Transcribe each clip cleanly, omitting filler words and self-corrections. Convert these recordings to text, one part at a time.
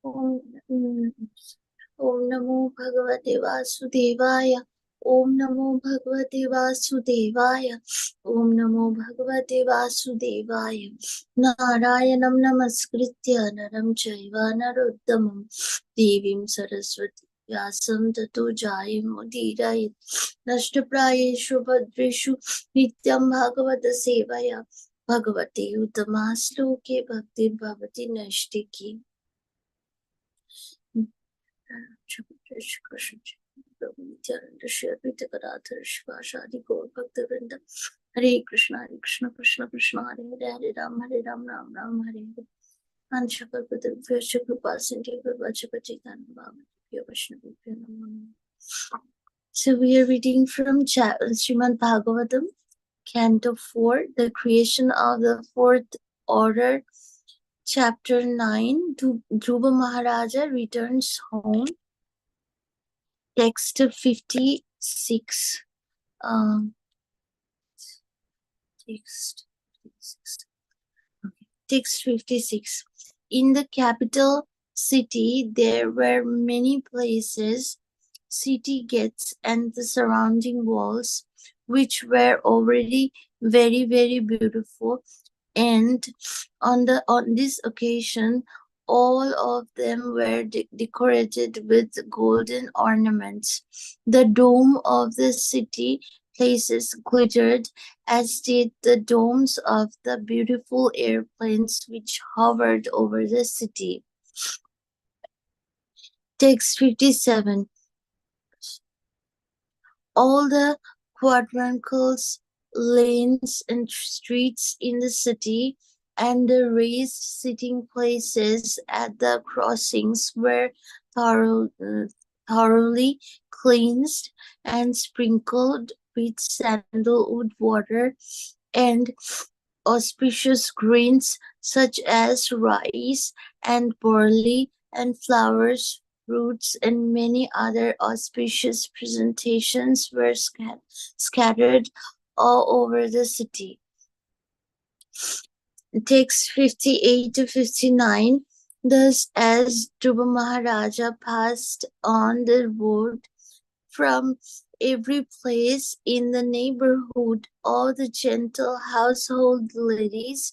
Om Om Namo Bhagavate Vasudevaya. Om Namo Bhagavate Vasudevaya. Om Namo Bhagavate Vasudevaya. Narayanam Namaskritya Naram Chaiva Narottamam Devim Saraswati Vyasam Tato Jayam Udirayat Nashtaprayeshu Bhadreshu Nityam Bhagavata Sevaya Bhagavate Uttama Sloke Bhakti Bhavati Nashtiki. Hare Krishna, Krishna Krishna, Hare Hare, Hare Ram, Ram Hare Hare. Anshakar Shukrupa Sindhi Vachapachitana Bhava. So we are reading from Srimad Bhagavatam, Canto 4, the creation of the fourth order, Chapter 9, Dhruva Maharaja returns home. Text 56. Text 56. In the capital city, there were many places, city gates, and the surrounding walls, which were already very, very beautiful. And on this occasion, all of them were decorated with golden ornaments. The dome of the city places glittered, as did the domes of the beautiful airplanes which hovered over the city. Text 57. All the quadrangles, lanes, and streets in the city, and the raised sitting places at the crossings were thoroughly cleansed and sprinkled with sandalwood water and auspicious grains such as rice and barley and flowers, fruits, and many other auspicious presentations were scattered all over the city. Text 58 to 59. Thus, as Dhruva Maharaja passed on the road from every place in the neighborhood, all the gentle household ladies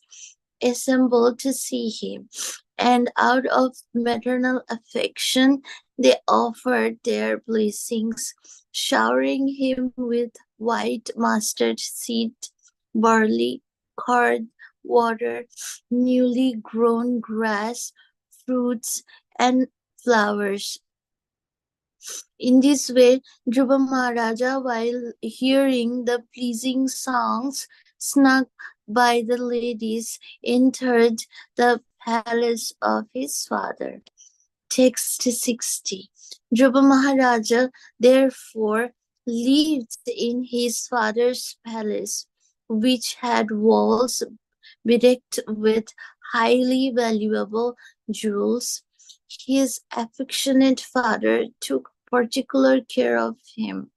assembled to see him, and out of maternal affection they offered their blessings, showering him with white mustard seed, barley, curd, water, newly grown grass, fruits, and flowers. In this way, Dhruva Maharaja, while hearing the pleasing songs sung by the ladies, entered the palace of his father. Text 60. Dhruva Maharaja therefore lived in his father's palace, which had walls bedecked with highly valuable jewels. His affectionate father took particular care of him,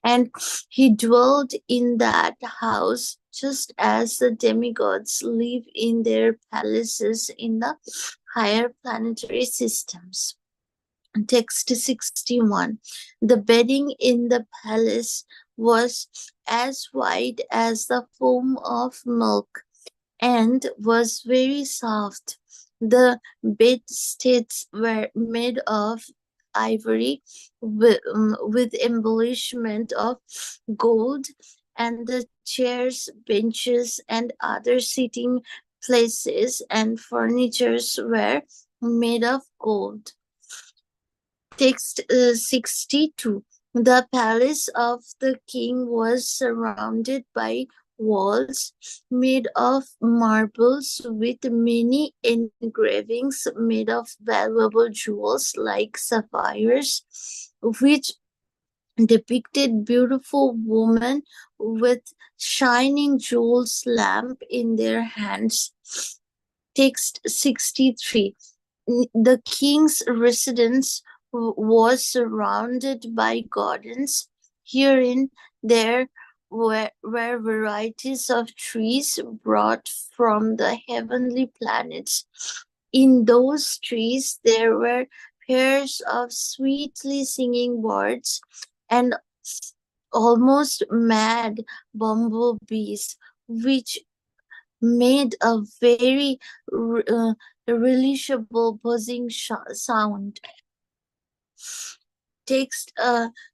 and he dwelled in that house just as the demigods live in their palaces in the higher planetary systems. Text 61. The bedding in the palace was as white as the foam of milk and was very soft. The bedsteads were made of ivory with embellishment of gold, and the chairs, benches, and other sitting places and furnitures were made of gold. Text 62. The palace of the king was surrounded by walls made of marbles with many engravings made of valuable jewels like sapphires, which depicted beautiful women with shining jewels lamp in their hands. Text 63. The king's residence was surrounded by gardens. Herein there were varieties of trees brought from the heavenly planets. In those trees there were pairs of sweetly singing birds and almost mad bumblebees, which made a very relishable buzzing sound. Text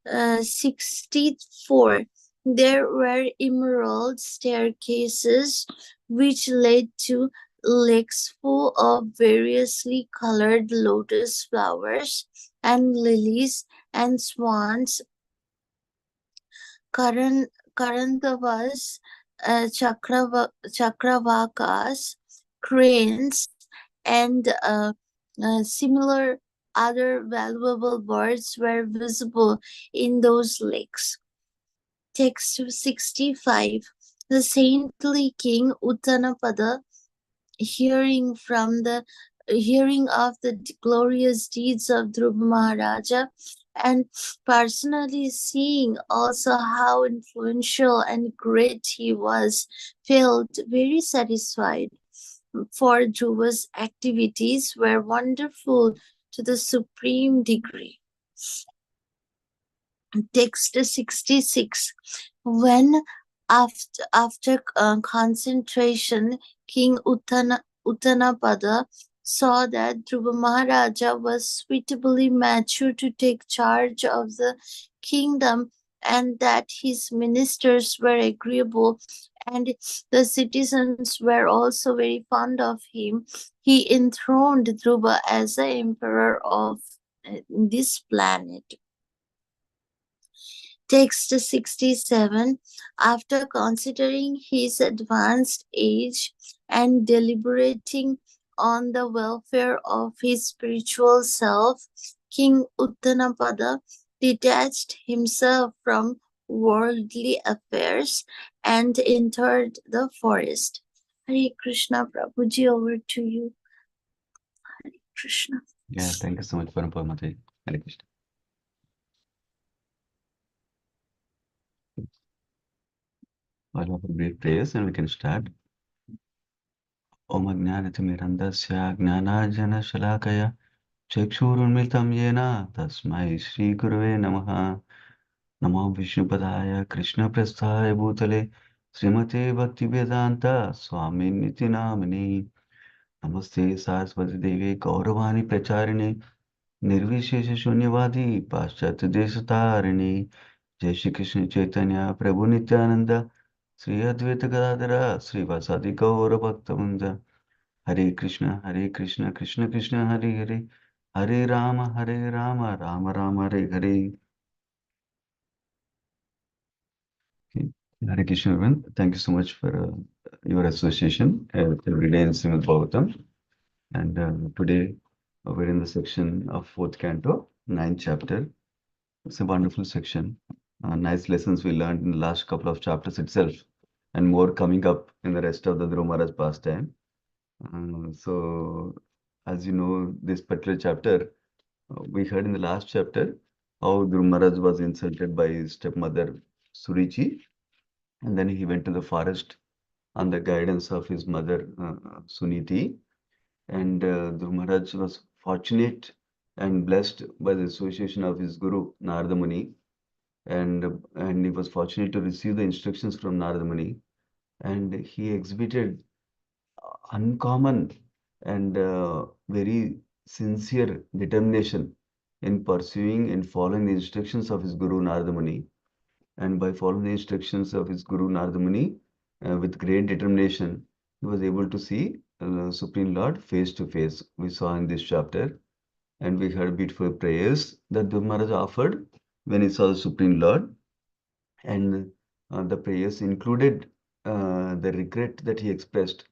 64. There were emerald staircases which led to lakes full of variously colored lotus flowers and lilies and swans, Karan, Karantavas, Chakravakas, cranes, and similar other valuable birds were visible in those lakes. Text 65. The saintly king Uttanapada, hearing from the hearing of the glorious deeds of Dhruva Maharaja and personally seeing also how influential and great he was, felt very satisfied, for Dhruva's activities were wonderful to the supreme degree. Text 66. When after concentration, King Uttanapada saw that Dhruva Maharaja was suitably mature to take charge of the kingdom and that his ministers were agreeable and the citizens were also very fond of him, he enthroned Dhruva as the emperor of this planet. Text 67. After considering his advanced age and deliberating on the welfare of his spiritual self, King Uttanapada detached himself from worldly affairs and entered the forest. Hare Krishna, Prabhuji, over to you. Hare Krishna. Yeah, thank you so much, Parampara Mataji. Hare Krishna. I'll offer brief prayers and we can start. Om Ajnanatimirandasya Jnanajana Shalakaya Chakshurunmilitam Yena Tasmai Shri Gurave Namaha Namo Vishnupadaya Krishna Prasthaya Bhutale Srimate Bhaktivedanta Swami Niti Namani Namaste Saraswati Devi Gauravani Pracharine Nirvishesha Shunyavadi Paschat Desatarini Jai Shri Krishna Chaitanya Prabhu Nityananda Sri Advaita Gadadara Sri Vasadi Gaura Bhaktamanda Hare Krishna Krishna Krishna Hare Hare Hare Rama Rama Rama Hare Hare. Okay. Hare Krishna everyone. Thank you so much for your association every day in Srimad Bhagavatam. And today we're in the section of 4th Canto, 9th chapter. It's a wonderful section. Nice lessons we learned in the last couple of chapters itself, and more coming up in the rest of the Dhruva Maharaj pastime. So, as you know, this particular chapter, we heard in the last chapter how Dhruva Maharaj was insulted by his stepmother Surichi, and then he went to the forest on the guidance of his mother Suniti. And Dhruva Maharaj was fortunate and blessed by the association of his guru Narada Muni, and he was fortunate to receive the instructions from Narada Muni, and he exhibited uncommon and very sincere determination in pursuing and following the instructions of his guru Narada Muni. And by following the instructions of his guru Narada Muni with great determination, he was able to see Supreme Lord face to face. We saw in this chapter, and we heard beautiful prayers that Dhruva Maharaj offered when he saw the Supreme Lord. And the prayers included the regret that he expressed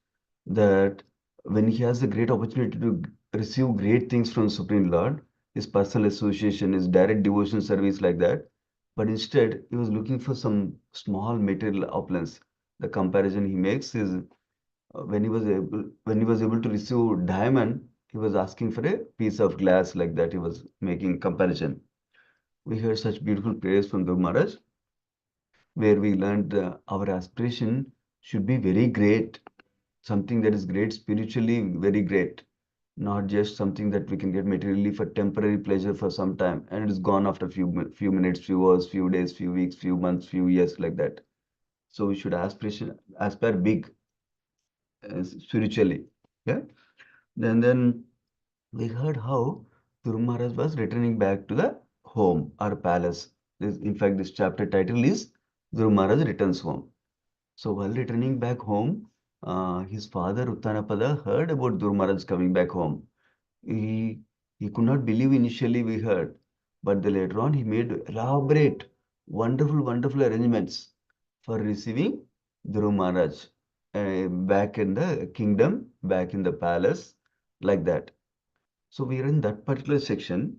that when he has a great opportunity to receive great things from Supreme Lord, his personal association, his direct devotion service like that, but instead he was looking for some small material opulence. The comparison he makes is when he was able to receive diamond, he was asking for a piece of glass like that. He was making comparison. We heard such beautiful prayers from Dhruv Maharaj, where we learned our aspiration should be very great, something that is great spiritually, very great. not just something that we can get materially for temporary pleasure for some time, and it is gone after few minutes, few hours, few days, few weeks, few months, few years, like that. So we should aspire big spiritually. Yeah. Then we heard how Dhruv Maharaj was returning back to the home or palace. In fact, this chapter title is Dhruv Maharaj returns home. So while returning back home, his father Uttanapada heard about Dhruv Maharaj coming back home. He he could not believe initially we heard, but then later on he made elaborate, wonderful arrangements for receiving Dhruv Maharaj back in the kingdom, back in the palace, like that. So we are in that particular section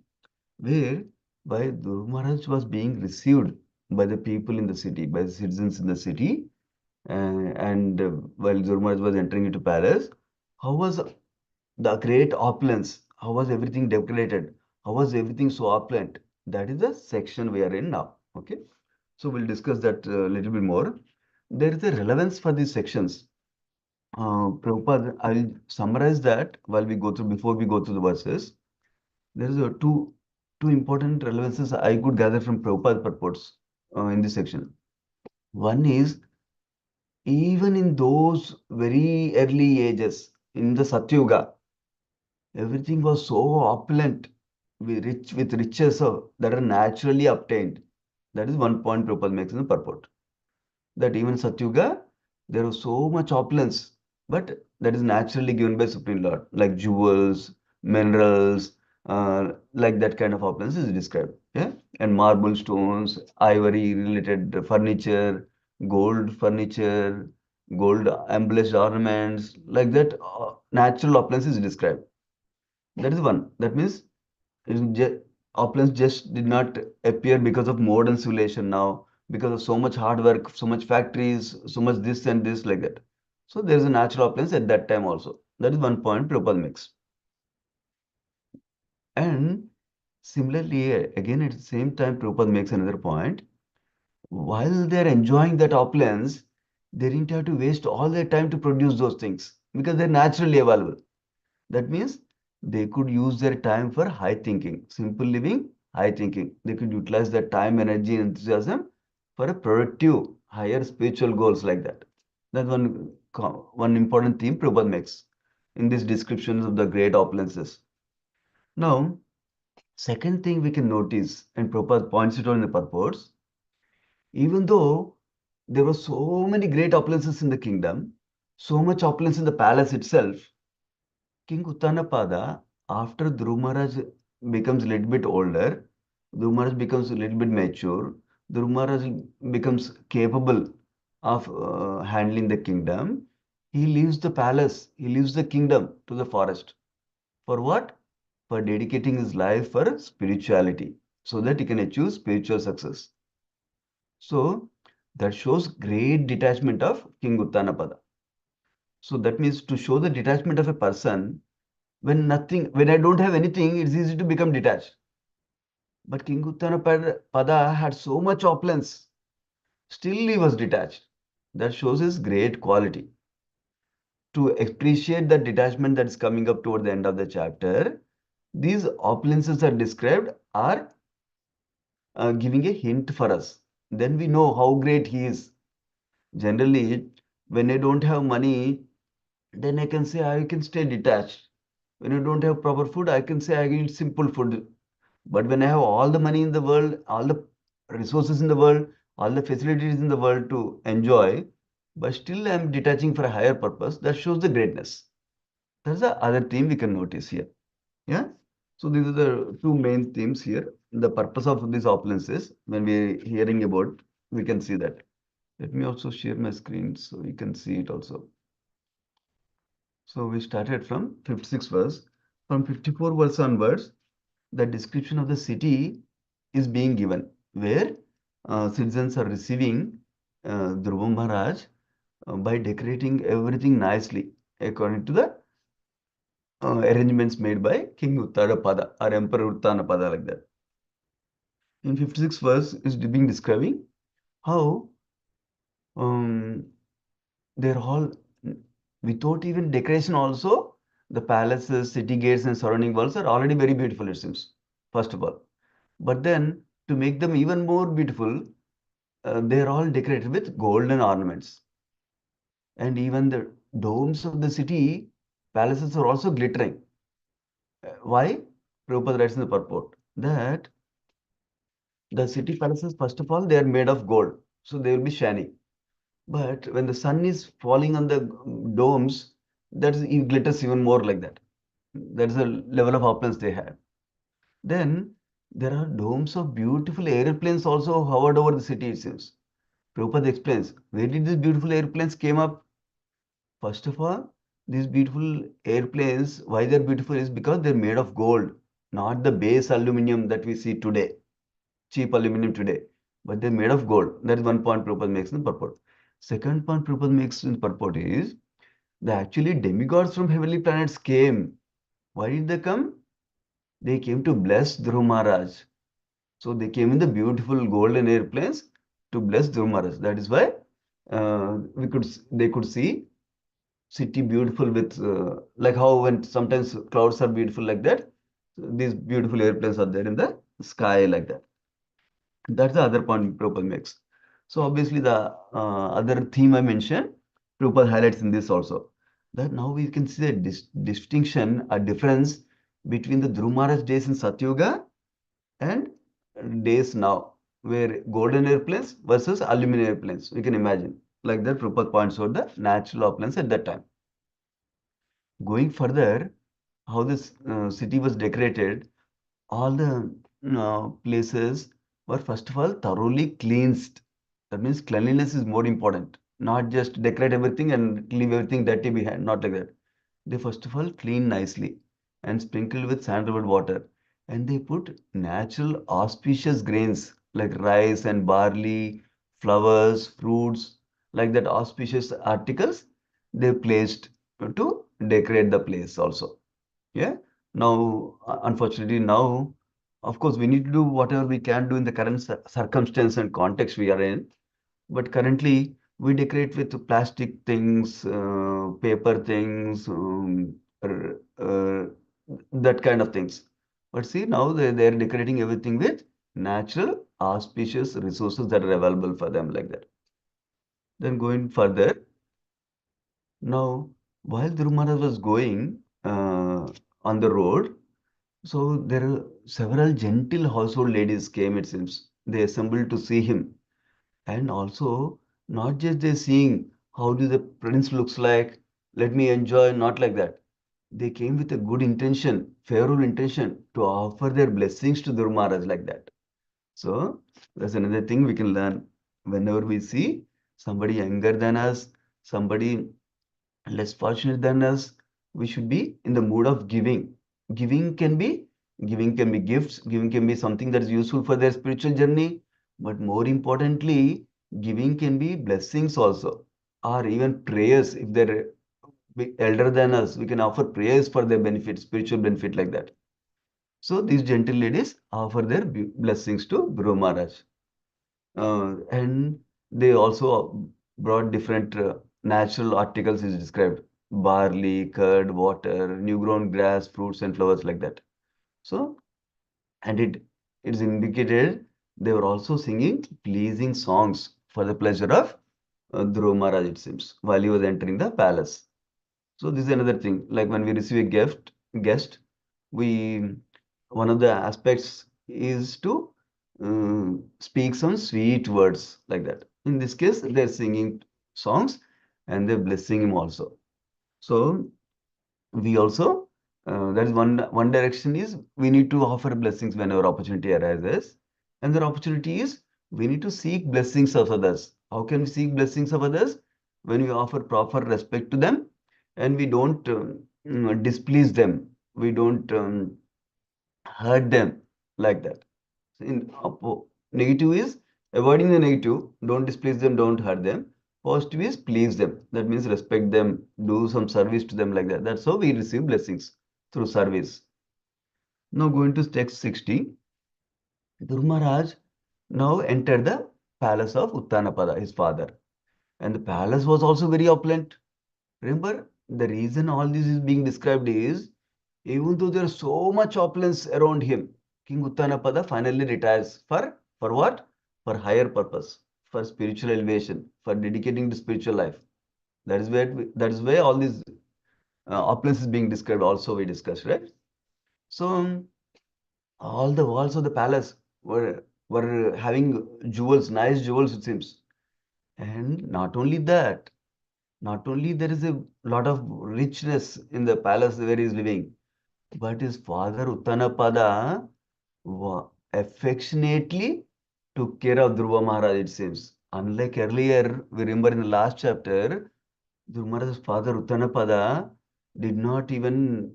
where by Dhruv Maharaj was being received by the people in the city, by the citizens in the city, and while Dhruv Maharaj was entering into palace, how was the great opulence? How was everything decorated? How was everything so opulent? That is the section we are in now. Okay, so we'll discuss that a little bit more. There is a relevance for these sections. Prabhupada, I'll summarize that while we go through before we go through the verses. There is a two important relevances I could gather from Prabhupada purports in this section. One is even in those very early ages in the Satyuga, everything was so opulent, with riches that are naturally obtained. That is one point Prabhupada makes in the purport. That even Satyuga, there was so much opulence, but that is naturally given by Supreme Lord, like jewels, minerals, like that kind of opulence is described. Yeah, and marble stones, ivory related furniture, gold furniture, gold embellished ornaments, like that, natural opulence is described. That is one. That means opulence just did not appear because of modern civilization now, because of so much hard work, so much factories, so much this and this, like that. So there is a natural opulence at that time also. That is one point Prabhupada makes. And similarly, again at the same time, Prabhupada makes another point. While they are enjoying that opulence, they didn't have to waste all their time to produce those things because they're naturally available. That means they could use their time for high thinking, simple living, high thinking. They could utilize their time, energy, and enthusiasm for a productive, higher spiritual goals, like that. That's one important theme Prabhupada makes in these descriptions of the great opulences. Now, second thing we can notice, and Prabhupada points it out in the purports, even though there were so many great opulences in the kingdom, so much opulence in the palace itself, King Uttanapada, after Dhruv Maharaj becomes a little bit older, Dhruv Maharaj becomes a little bit mature, Dhruv Maharaj becomes capable of handling the kingdom, he leaves the palace, he leaves the kingdom to the forest. For what? For dedicating his life for spirituality, so that he can achieve spiritual success. So that shows great detachment of King Uttanapada. So that means to show the detachment of a person, when I don't have anything, it's easy to become detached. But King Uttanapada had so much opulence, still he was detached. That shows his great quality. To appreciate the detachment that is coming up toward the end of the chapter, these opulences are described are giving a hint for us. Then we know how great he is. Generally, when I don't have money, then I can say I can stay detached. When I don't have proper food, I can say I eat simple food. But when I have all the money in the world, all the resources in the world, all the facilities in the world to enjoy, but still I am detaching for a higher purpose, that shows the greatness. That's the other theme we can notice here. Yeah. So these are the two main themes here. The purpose of these opulences, when we're hearing about, we can see that. Let me also share my screen so you can see it also. So we started from 56 verse. From 54 verse onwards, the description of the city is being given, where citizens are receiving Dhruva Maharaj by decorating everything nicely according to the arrangements made by King Uttarapada or Emperor Uttanapada, like that. In 56 verse is being describing how um, they're all without even decoration also, The palaces, city gates, and surrounding walls are already very beautiful, it seems, first of all. But then, to make them even more beautiful, they are all decorated with golden ornaments. And even the domes of the city palaces are also glittering. Why? Prabhupada writes in the purport that the city palaces, first of all, they are made of gold, so they will be shiny. But when the sun is falling on the domes, it glitters even more like that. That's the level of opulence they have. Then there are domes of beautiful airplanes also hovered over the city, it seems. Prabhupada explains, where did these beautiful airplanes came up? First of all, these beautiful airplanes, why they're beautiful is because they're made of gold, not the base aluminum that we see today, cheap aluminum today, but they're made of gold. That is one point Prabhupada makes in the purport. Second point Prabhupada makes in the purport is that actually demigods from heavenly planets came. Why did they come? They came to bless Dhruv Maharaj. So they came in the beautiful golden airplanes to bless Dhruv Maharaj. That is why they could see city beautiful with like how when sometimes clouds are beautiful like that, these beautiful airplanes are there in the sky like that. That's the other point Prabhupada makes. So obviously the other theme I mentioned, Prabhupada highlights in this also. That now we can see a distinction, a difference between the Dhruv Maharaj days in Satyuga and days now, where golden airplanes versus aluminum airplanes. We can imagine. Like that, Prabhupada points out the natural opulence at that time. Going further, how this city was decorated, all the places were first of all thoroughly cleansed. That means cleanliness is more important, not just decorate everything and leave everything dirty behind, not like that. They first of all clean nicely and sprinkled with sandalwood water. And they put natural auspicious grains like rice and barley, flowers, fruits, like that auspicious articles they placed to decorate the place also. Yeah. Now, unfortunately, now, of course, we need to do whatever we can do in the current circumstance and context we are in. But currently, we decorate with plastic things, paper things, that kind of things. But see, now they're decorating everything with natural, auspicious resources that are available for them, like that. Then going further, now, while Dhruv Maharaj was going on the road, so there are several gentle household ladies came, it seems. They assembled to see him. And also, not just they seeing how do the prince looks like, let me enjoy, not like that. They came with a good intention, favorable intention to offer their blessings to Dhruv Maharaj like that. So that's another thing we can learn. Whenever we see somebody younger than us, somebody less fortunate than us, we should be in the mood of giving. Giving can be giving can be gifts, giving can be something that is useful for their spiritual journey, but more importantly, giving can be blessings also, or even prayers. If they're elder than us, we can offer prayers for their benefit, spiritual benefit like that. So these gentle ladies offer their blessings to Guru Maharaj. And they also brought different natural articles is described: barley, curd, water, new grown grass, fruits and flowers like that. So, and it is indicated they were also singing pleasing songs for the pleasure of Dhruv Maharaj, it seems, while he was entering the palace. So this is another thing. Like when we receive a guest, we one of the aspects is to speak some sweet words like that. In this case, they're singing songs and they're blessing him also. So we also that is one direction is we need to offer blessings whenever opportunity arises. Another opportunity is we need to seek blessings of others. How can we seek blessings of others? When we offer proper respect to them and we don't displease them, we don't hurt them like that. Negative is avoiding the negative, don't displease them, don't hurt them. Positive is please them. That means respect them, do some service to them like that. That's how we receive blessings through service. Now going to text 60, Dhruv Maharaj now entered the palace of Uttanapada, his father. And the palace was also very opulent. Remember, The reason all this is being described is, even though there's so much opulence around him, King Uttanapada finally retires for what? For higher purpose, for spiritual elevation, for dedicating to spiritual life. That is why all this opulence is being described. Also, we discussed, right? So all the walls of the palace were having jewels, nice jewels, it seems. And not only that, not only there is a lot of richness in the palace where he is living, but his father Uttanapada affectionately took care of Dhruva Maharaj, it seems. Unlike earlier, we remember in the last chapter, Dhruva Maharaj's father Uttanapada did not even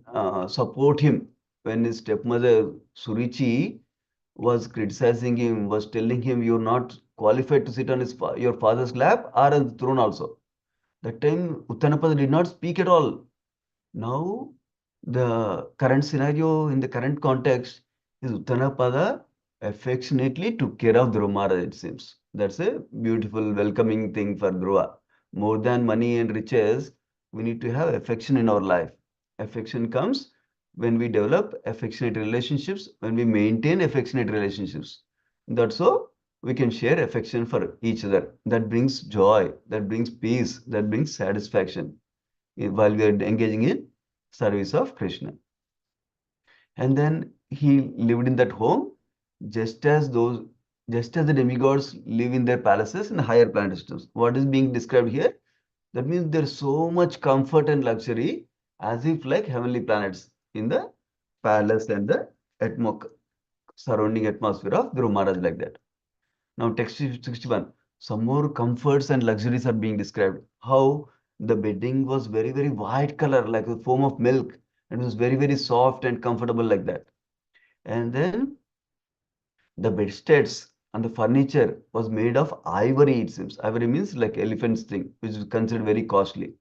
support him when his stepmother Surichi was criticizing him, was telling him, "You're not qualified to sit on your father's lap or on the throne also." That time, Uttanapada did not speak at all. Now, the current scenario in the current context is Uttanapada affectionately took care of Dhrumara, it seems. That's a beautiful, welcoming thing for Dhruva. More than money and riches, we need to have affection in our life. Affection comes when we develop affectionate relationships, when we maintain affectionate relationships. That's so we can share affection for each other. That brings joy, that brings peace, that brings satisfaction while we are engaging in service of Krishna. And then he lived in that home just as those just as the demigods live in their palaces in higher planet systems. What is being described here? That means there's so much comfort and luxury as if like heavenly planets in the palace and the surrounding atmosphere of Dhruv Maharaj like that. Now, text 61. Some more comforts and luxuries are being described. How the bedding was very, very white color, like a foam of milk, and it was very, very soft and comfortable like that. And then the bedsteads and the furniture was made of ivory, it seems. Ivory means like elephant's thing, which is considered very costly.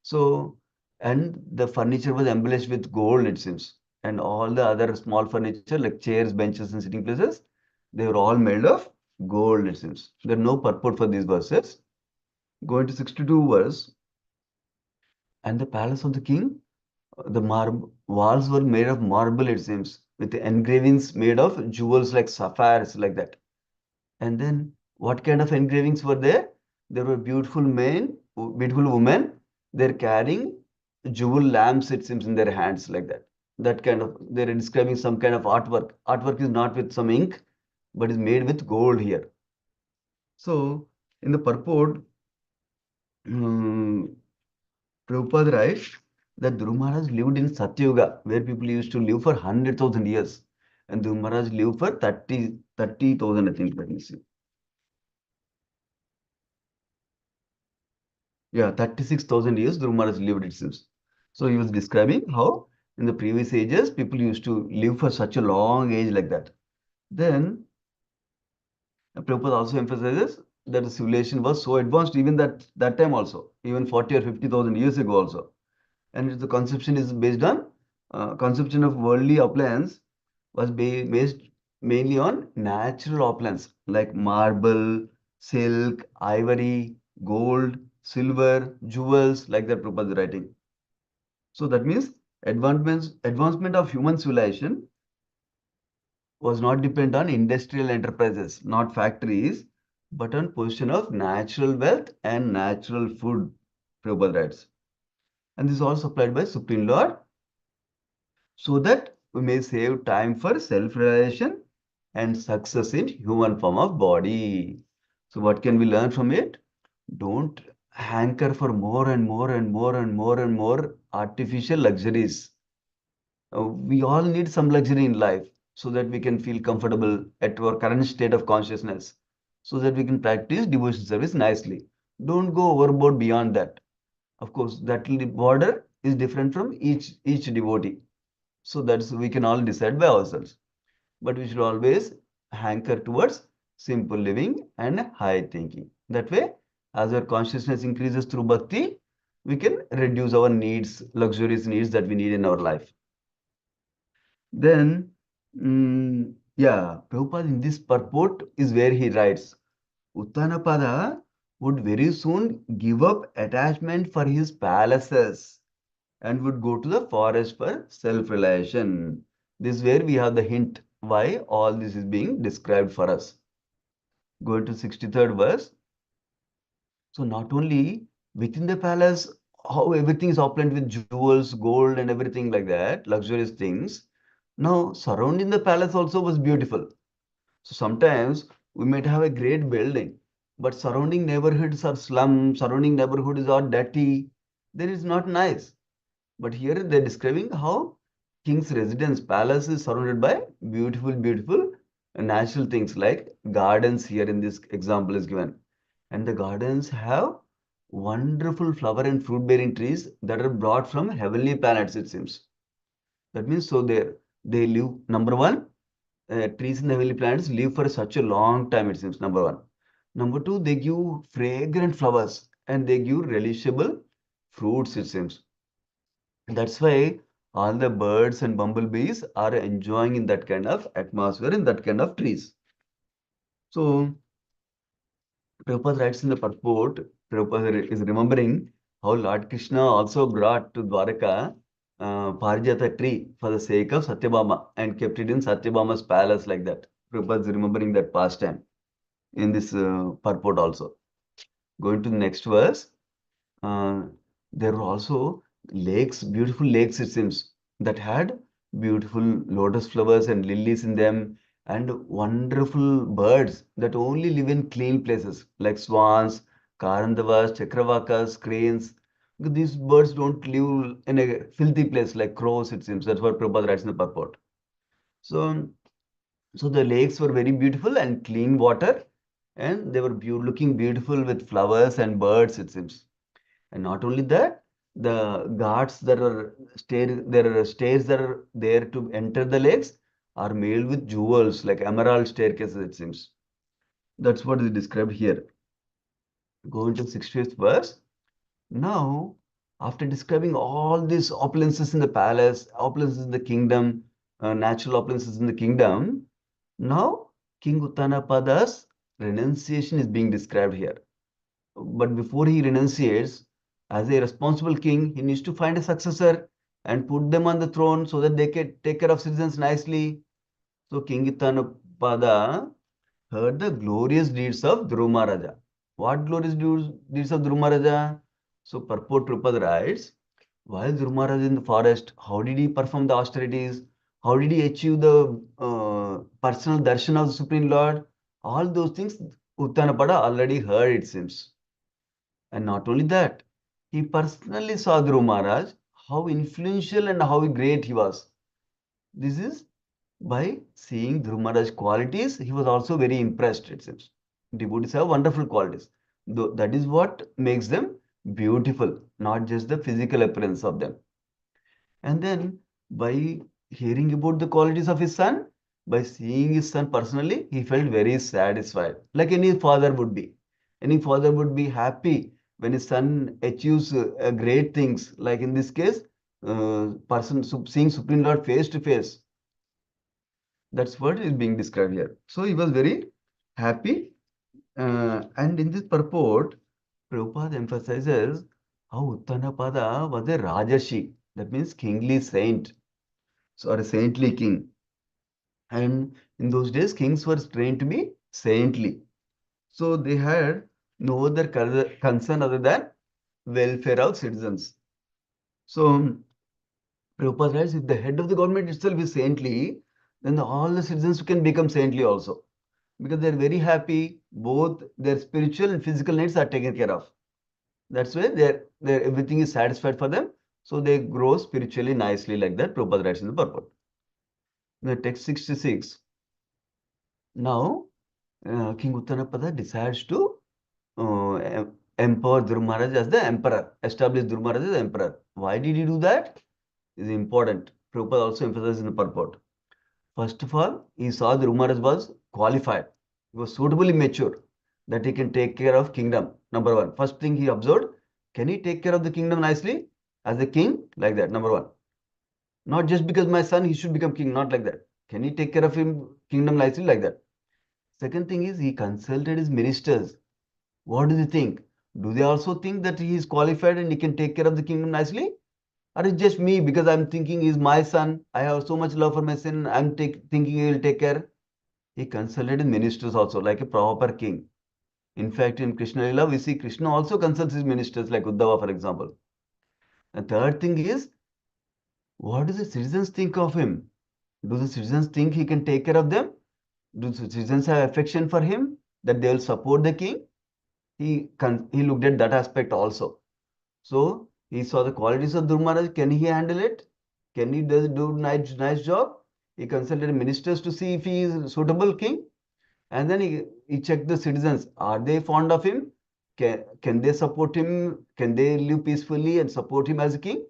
So, and the furniture was embellished with gold, it seems. And all the other small furniture, like chairs, benches, and sitting places, they were all made of gold, it seems. There are no purport for these verses. Going to 62 verse, and the palace of the king, the walls were made of marble, it seems, with engravings made of jewels like sapphires, like that. And then what kind of engravings were there? There were beautiful men, beautiful women. They're carrying jewel lamps, it seems, in their hands like that. That kind of, they're describing some kind of artwork. Artwork is not with some ink, but is made with gold here. So, in the purport, um, Prabhupada writes that Dhruv Maharaj lived in Satyuga, where people used to live for 100,000 years. And Dhruv Maharaj lived for 30,000, I think. Let me see. Yeah, 36,000 years Dhruv Maharaj lived, it seems. So he was describing how in the previous ages people used to live for such a long age like that. Then Prabhupada also emphasizes that the civilization was so advanced even that time also, even 40 or 50,000 years ago also. And the conception is based on conception of worldly opulence was based mainly on natural opulence like marble, silk, ivory, gold, silver, jewels, like that Prabhupada is writing. So that means advancement of human civilization was not dependent on industrial enterprises, not factories, but on position of natural wealth and natural food, Prabhupada writes. And this is all supplied by Supreme Lord so that we may save time for self-realization and success in human form of body. So what can we learn from it? Don't hanker for more and more and more and more and more artificial luxuries. We all need some luxury in life so that we can feel comfortable at our current state of consciousness, so that we can practice devotion service nicely. Don't go overboard beyond that. Of course, that border is different from each devotee. So that's we can all decide by ourselves. But we should always hanker towards simple living and high thinking. That way, as our consciousness increases through bhakti, we can reduce our needs, luxurious needs that we need in our life. Then, yeah, Prabhupada in this purport is where he writes, Uttanapada would very soon give up attachment for his palaces. and would go to the forest for self-realization. This is where we have the hint why all this is being described for us. Going to 63rd verse. So not only within the palace, how everything is opulent with jewels, gold, and everything like that, luxurious things. Now surrounding the palace also was beautiful. So sometimes we might have a great building, but surrounding neighborhoods are slum, surrounding neighborhoods are dirty. Then it's not nice. But here they're describing how king's residence palace is surrounded by beautiful natural things like gardens here in this example is given. And the gardens have wonderful flower and fruit bearing trees that are brought from heavenly planets, it seems. That means so they live, number one, trees in the heavenly planets live for such a long time, it seems, number one. Number two, they give fragrant flowers and they give relishable fruits, it seems. That's why all the birds and bumblebees are enjoying in that kind of atmosphere, in that kind of trees. So Prabhupada writes in the purport, Prabhupada is remembering how Lord Krishna also brought to Dwaraka Parijata tree for the sake of Satyabhama and kept it in Satyabhama's palace like that. Prabhupada is remembering that pastime in this purport also. Going to the next verse. Uh, there were also lakes, beautiful lakes, it seems, that had beautiful lotus flowers and lilies in them, and wonderful birds that only live in clean places like swans, karandavas, chakravakas, cranes. These birds don't live in a filthy place like crows, it seems. That's what Prabhupada writes in the purport. So, so the lakes were very beautiful and clean water, and they were looking beautiful with flowers and birds, it seems. And not only that, the guards that are there are stairs that are there to enter the lakes are made with jewels like emerald staircases, it seems. That's what is described here. Go into 60th verse. Now, after describing all these opulences in the palace, opulences in the kingdom, natural opulences in the kingdom, now King Uttanapada's renunciation is being described here. But before he renunciates, as a responsible king, he needs to find a successor and put them on the throne so that they can take care of citizens nicely. So King Ittanapada heard the glorious deeds of Dhruva Maharaja. What glorious deeds of Dhruva Maharaja? So Purport Trupad writes, while Dhruva Maharaja in the forest, how did he perform the austerities? How did he achieve the personal darshan of the Supreme Lord? All those things Uttanapada already heard, it seems. And not only that, he personally saw Dhruv Maharaj, how influential and how great he was. This is by seeing Dhruv Maharaj's qualities, he was also very impressed, it seems. Devotees have wonderful qualities. Though that is what makes them beautiful, not just the physical appearance of them. And then by hearing about the qualities of his son, by seeing his son personally, he felt very satisfied, like any father would be. Any father would be happy when his son achieves great things, like in this case, seeing Supreme Lord face to face. That's what is being described here. So he was very happy. And in this purport, Prabhupada emphasizes how Uttanapada was a Rajashi, that means kingly saint, so, or a saintly king. And in those days, kings were trained to be saintly. So they had no other concern other than welfare of citizens. So Prabhupada writes, if the head of the government itself is saintly, then all the citizens can become saintly also. Because they're very happy, both their spiritual and physical needs are taken care of. That's why everything is satisfied for them. So they grow spiritually nicely like that. Prabhupada writes in the purport. The text 66. Now, King Uttanapada decides to empower Dhruva Maharaj as the emperor, establish Dhruva Maharaj as the emperor. Why did he do that? Is important. Prabhupada also emphasizes in the purport. First of all, he saw Dhruva Maharaj was qualified. He was suitably mature that he can take care of kingdom. Number one. First thing he observed, can he take care of the kingdom nicely as a king? Like that, number one. Not just because my son, he should become king, not like that. Can he take care of him kingdom nicely like that? Second thing is he consulted his ministers. What do they think? Do they also think that he is qualified and he can take care of the kingdom nicely? or it's just me because I'm thinking he's my son. I have so much love for my son. I'm thinking he will take care. He consulted ministers also like a proper king. In fact, in Krishna Lila, we see Krishna also consults his ministers like Uddhava, for example. The third thing is, what do the citizens think of him? Do the citizens think he can take care of them? Do the citizens have affection for him that they will support the king? He looked at that aspect also. So he saw the qualities of Dhruv Maharaj. Can he handle it? Can he do nice job? He consulted ministers to see if he is a suitable king. And then he checked the citizens. Are they fond of him? Can they support him? Can they live peacefully and support him as a king?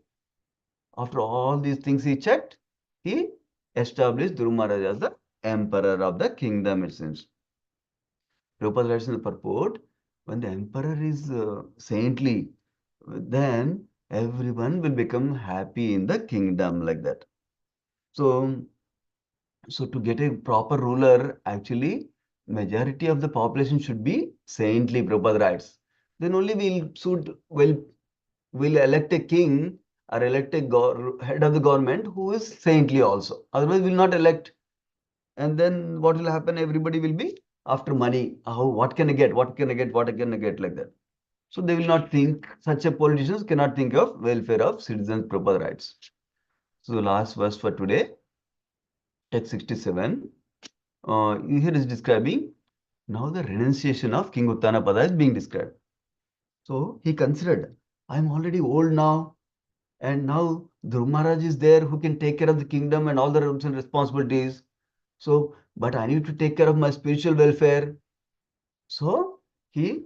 After all these things he checked, he established Dhruv Maharaj as the emperor of the kingdom, it seems. Prabhupada writes in the purport, when the emperor is saintly, then everyone will become happy in the kingdom like that. So, so to get a proper ruler, actually, majority of the population should be saintly, Prabhupada writes. Then only will elect a king or elect a head of the government who is saintly also. Otherwise, will not elect. And then what will happen? Everybody will be after money. Oh, what can I get? What can I get? What can I get? Like that. So they will not think, such a politicians cannot think of welfare of citizens' proper rights. So the last verse for today, text 67, here is describing now the renunciation of King Uttanapada is being described. So he considered, I'm already old now, and now Dhruv Maharaj is there who can take care of the kingdom and all the roles and responsibilities. So, but I need to take care of my spiritual welfare. So he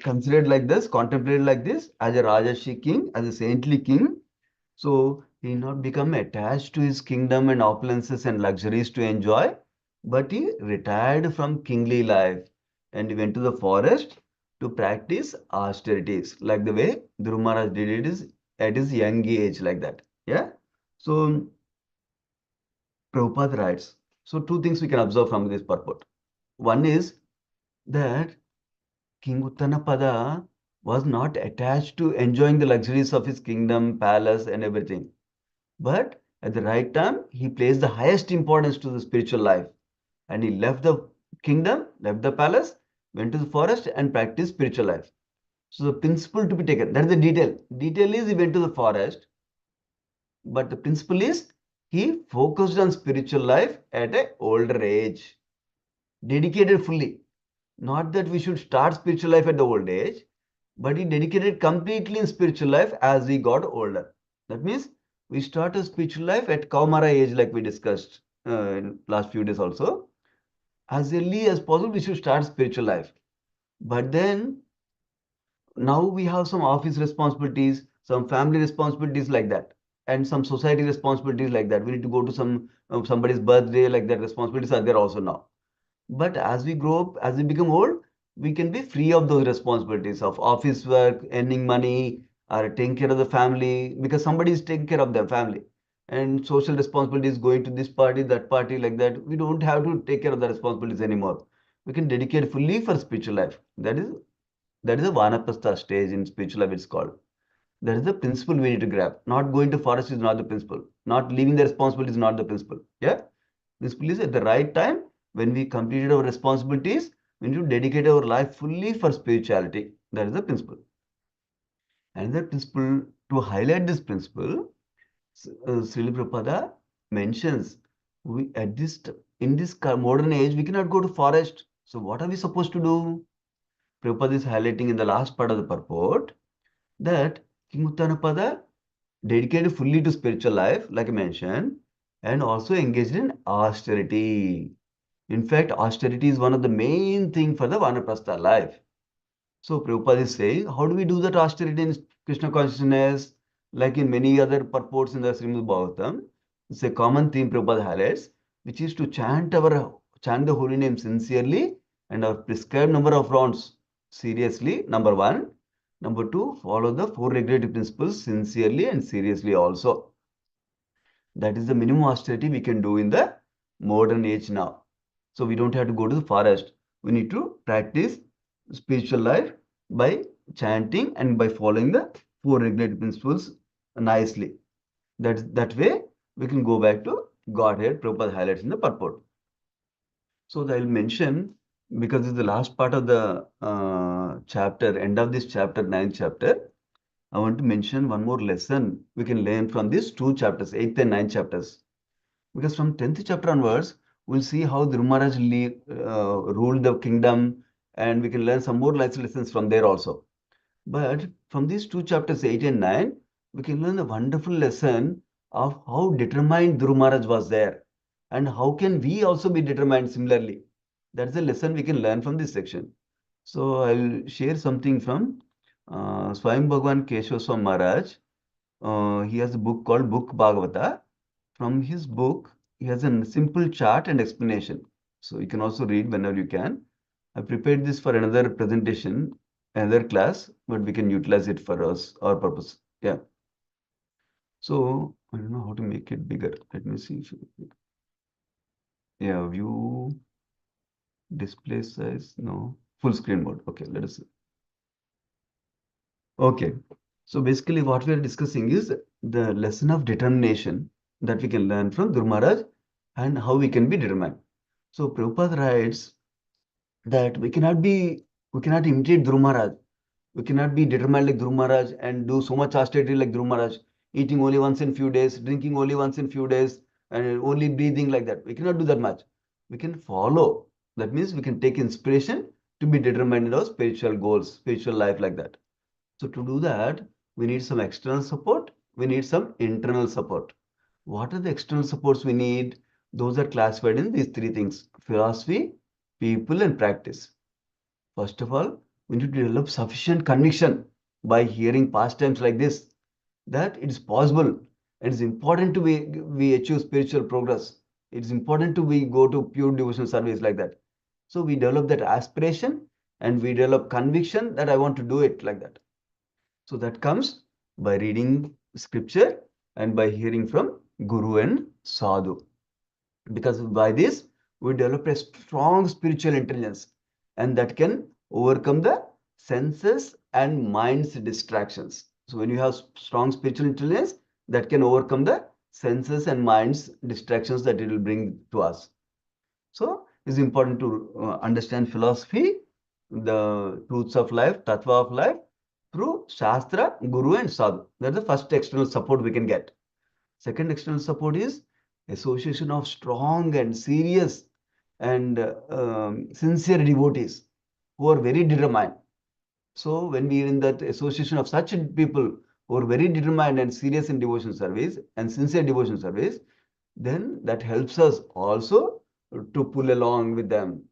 considered like this, contemplated like this as a Rajashi king, as a saintly king. So he not become attached to his kingdom and opulences and luxuries to enjoy, but he retired from kingly life and he went to the forest to practice austerities, like the way Dhruv Maharaj did it is at his young age, like that. Yeah. So Prabhupada writes. So two things we can observe from this purport. One is that King Uttanapada was not attached to enjoying the luxuries of his kingdom, palace, and everything. But at the right time, he placed the highest importance to the spiritual life. And he left the kingdom, left the palace, went to the forest and practiced spiritual life. So the principle to be taken, that is the detail. Detail is he went to the forest, but the principle is he focused on spiritual life at an older age, dedicated fully. Not that we should start spiritual life at the old age, but he dedicated completely in spiritual life as he got older. That means we start a spiritual life at Kaumara age, like we discussed in last few days also. As early as possible, we should start spiritual life. But then now we have some office responsibilities, some family responsibilities like that, and some society responsibilities like that. We need to go to somebody's birthday, like that. Responsibilities are there also now. But as we grow up, as we become old, we can be free of those responsibilities of office work, earning money, or taking care of the family, because somebody is taking care of their family. And social responsibilities, going to this party, that party, like that. We don't have to take care of the responsibilities anymore. We can dedicate fully for spiritual life. That is a Vanaprastha stage in spiritual life, it's called. That is the principle we need to grab. Not going to forest is not the principle. Not leaving the responsibility is not the principle. Yeah? Principle is at the right time, when we completed our responsibilities, we need to dedicate our life fully for spirituality. That is the principle. Another principle, to highlight this principle, Srila Prabhupada mentions, in this modern age, we cannot go to forest. So what are we supposed to do? Prabhupada is highlighting in the last part of the purport that King Uttanapada dedicated fully to spiritual life, like I mentioned, and also engaged in austerity. In fact, austerity is one of the main thing for the Vanaprastha life. So Prabhupada is saying, how do we do that austerity in Krishna consciousness? Like in many other purports in the Srimad Bhagavatam, it's a common theme Prabhupada highlights, which is to chant the holy name sincerely and our prescribed number of rounds seriously, number one. Number two, follow the four regulative principles sincerely and seriously also. That is the minimum austerity we can do in the modern age now. So we don't have to go to the forest. We need to practice spiritual life by chanting and by following the four regulative principles nicely. That way we can go back to Godhead. Prabhupada highlights in the purport. So I'll mention, because it's the last part of the chapter, end of this chapter, 9th chapter. I want to mention one more lesson we can learn from these two chapters, 8th and 9th chapters. Because from 10th chapter onwards, we'll see how Dhruv Maharaj ruled the kingdom, and we can learn some more life lessons from there also. But from these two chapters, 8 and 9, we can learn a wonderful lesson of how determined Dhruv Maharaj was there, and how can we also be determined similarly. That's a lesson we can learn from this section. So I'll share something from Swayam Bhagwan Keshava Swami Maharaj. He has a book called Book Bhagavata. From his book, he has a simple chart and explanation. So you can also read whenever you can. I prepared this for another presentation, another class, but we can utilize it for us, our purpose. Yeah. So I don't know how to make it bigger. Let me see. Yeah, view, display size, no, full screen mode. Okay, let us see. Okay. So basically what we are discussing is the lesson of determination that we can learn from Dhruv Maharaj and how we can be determined. So Prabhupada writes that we cannot imitate Dhruv Maharaj. We cannot be determined like Dhruv Maharaj and do so much austerity like Dhruv Maharaj, eating only once in few days, drinking only once in few days, and only breathing like that. We cannot do that much. We can follow. That means we can take inspiration to be determined in our spiritual goals, spiritual life like that. So to do that, we need some external support. We need some internal support. What are the external supports we need? Those are classified in these three things: philosophy, people, and practice. First of all, we need to develop sufficient conviction by hearing pastimes like this, that it is possible and it's important to we achieve spiritual progress. It's important to we go to pure devotional service like that. So we develop that aspiration and we develop conviction that I want to do it like that. So that comes by reading scripture and by hearing from Guru and Sadhu. Because by this, we develop a strong spiritual intelligence, and that can overcome the senses and mind's distractions. So when you have strong spiritual intelligence, that can overcome the senses and mind's distractions that it will bring to us. So it's important to understand philosophy, the truths of life, tattva of life, through Shastra, Guru, and Sadhu. That's the first external support we can get. Second external support is association of strong and serious and sincere devotees who are very determined. So when we are in that association of such people who are very determined and serious in devotion service and sincere devotion service, then that helps us also to pull along with them,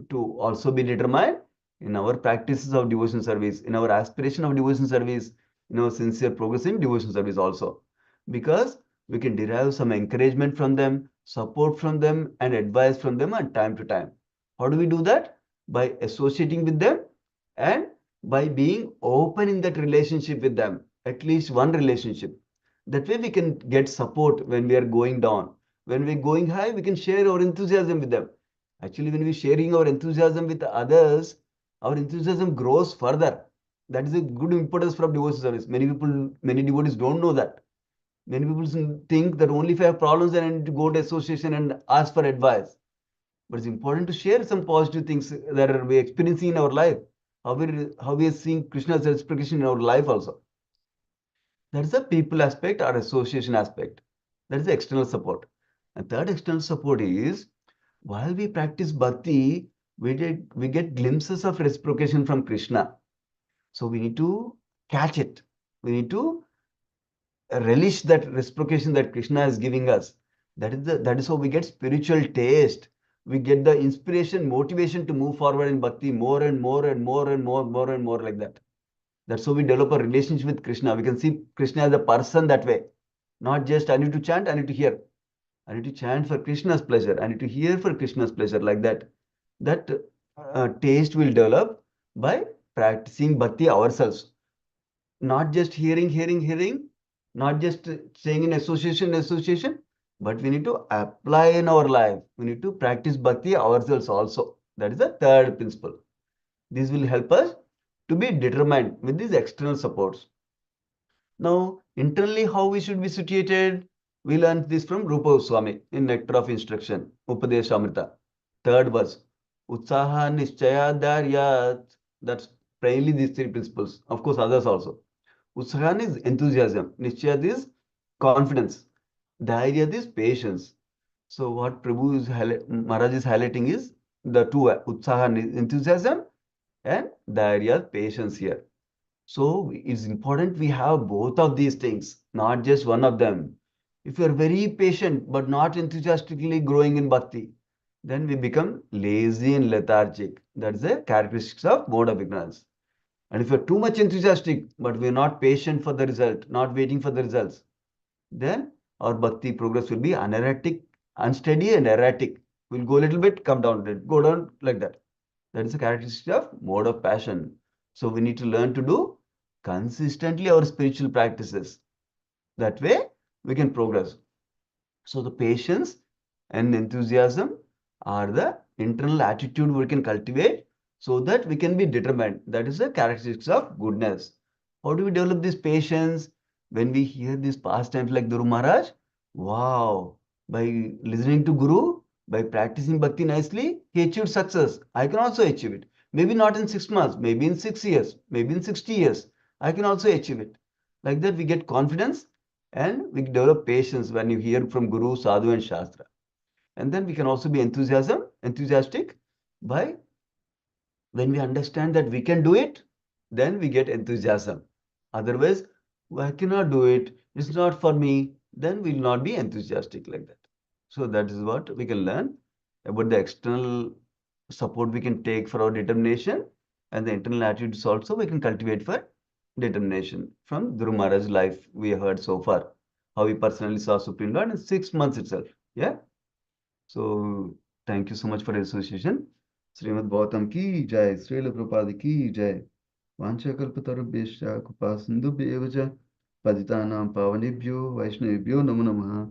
to also be determined in our practices of devotion service, in our aspiration of devotion service, in our sincere progress in devotion service also. Because we can derive some encouragement from them, support from them, and advice from them at time to time. How do we do that? By associating with them and by being open in that relationship with them, at least one relationship. That way we can get support when we are going down. When we're going high, we can share our enthusiasm with them. Actually, when we're sharing our enthusiasm with others, our enthusiasm grows further. That is a good importance from devotion service. Many devotees don't know that. Many people think that only if I have problems, then I need to go to association and ask for advice. But it's important to share some positive things that we are experiencing in our life. How we are seeing Krishna's expression in our life also. That is the people aspect or association aspect. That is the external support. And third external support is, while we practice bhakti, we get glimpses of reciprocation from Krishna. So we need to catch it. We need to relish that reciprocation that Krishna is giving us. That is how we get spiritual taste. We get the inspiration, motivation to move forward in bhakti more and more and more and more, more and more like that. That's how we develop a relationship with Krishna. We can see Krishna as a person that way. Not just I need to chant, I need to hear. I need to chant for Krishna's pleasure. I need to hear for Krishna's pleasure like that. That taste will develop by practicing bhakti ourselves. Not just hearing, not just saying in association, but we need to apply in our life. We need to practice bhakti ourselves also. That is the third principle. This will help us to be determined with these external supports. Now, internally, how we should be situated? We learned this from Rupa Goswami in Nectar of Instruction, Upadeshamrita. Third verse, Utsaha Nischaya Dharyat. That's primarily these three principles. Of course, others also. Utsahan is enthusiasm. Nischayat is confidence. Dharyat is patience. So what Maharaj is highlighting is the two, Utsahan is enthusiasm and Dharyat patience here. So it's important we have both of these things, not just one of them. If you are very patient but not enthusiastically growing in bhakti, then we become lazy and lethargic. That's the characteristics of mode of ignorance. And if you're too much enthusiastic but we're not patient for the result, not waiting for the results, then our bhakti progress will be unerratic, unsteady and erratic. We'll go a little bit, come down, go down like that. That is the characteristic of mode of passion. So we need to learn to do consistently our spiritual practices. That way we can progress. So the patience and enthusiasm are the internal attitude we can cultivate so that we can be determined. That is the characteristics of goodness. How do we develop this patience? When we hear these pastimes like Guru Maharaj, wow, by listening to Guru, by practicing bhakti nicely, he achieved success. I can also achieve it. Maybe not in 6 months, maybe in 6 years, maybe in 60 years. I can also achieve it. Like that, we get confidence and we develop patience when you hear from Guru, Sadhu, and Shastra. And then we can also be enthusiastic by when we understand that we can do it, then we get enthusiasm. Otherwise, I cannot do it, it's not for me, then we will not be enthusiastic like that. So that is what we can learn about the external support we can take for our determination and the internal attitudes also we can cultivate for determination. From Guru Maharaj's life we heard so far, how he personally saw Supreme Lord in 6 months itself. Yeah. So thank you so much for the association. Srimad Bhagavatam ki jai, Srila Prabhupada ki jai. Vanchakalpatarubhyascha कृपा सिंधुभ्येव च पतितानां पावनेभ्यो वैष्णवेभ्यो नमो नमः.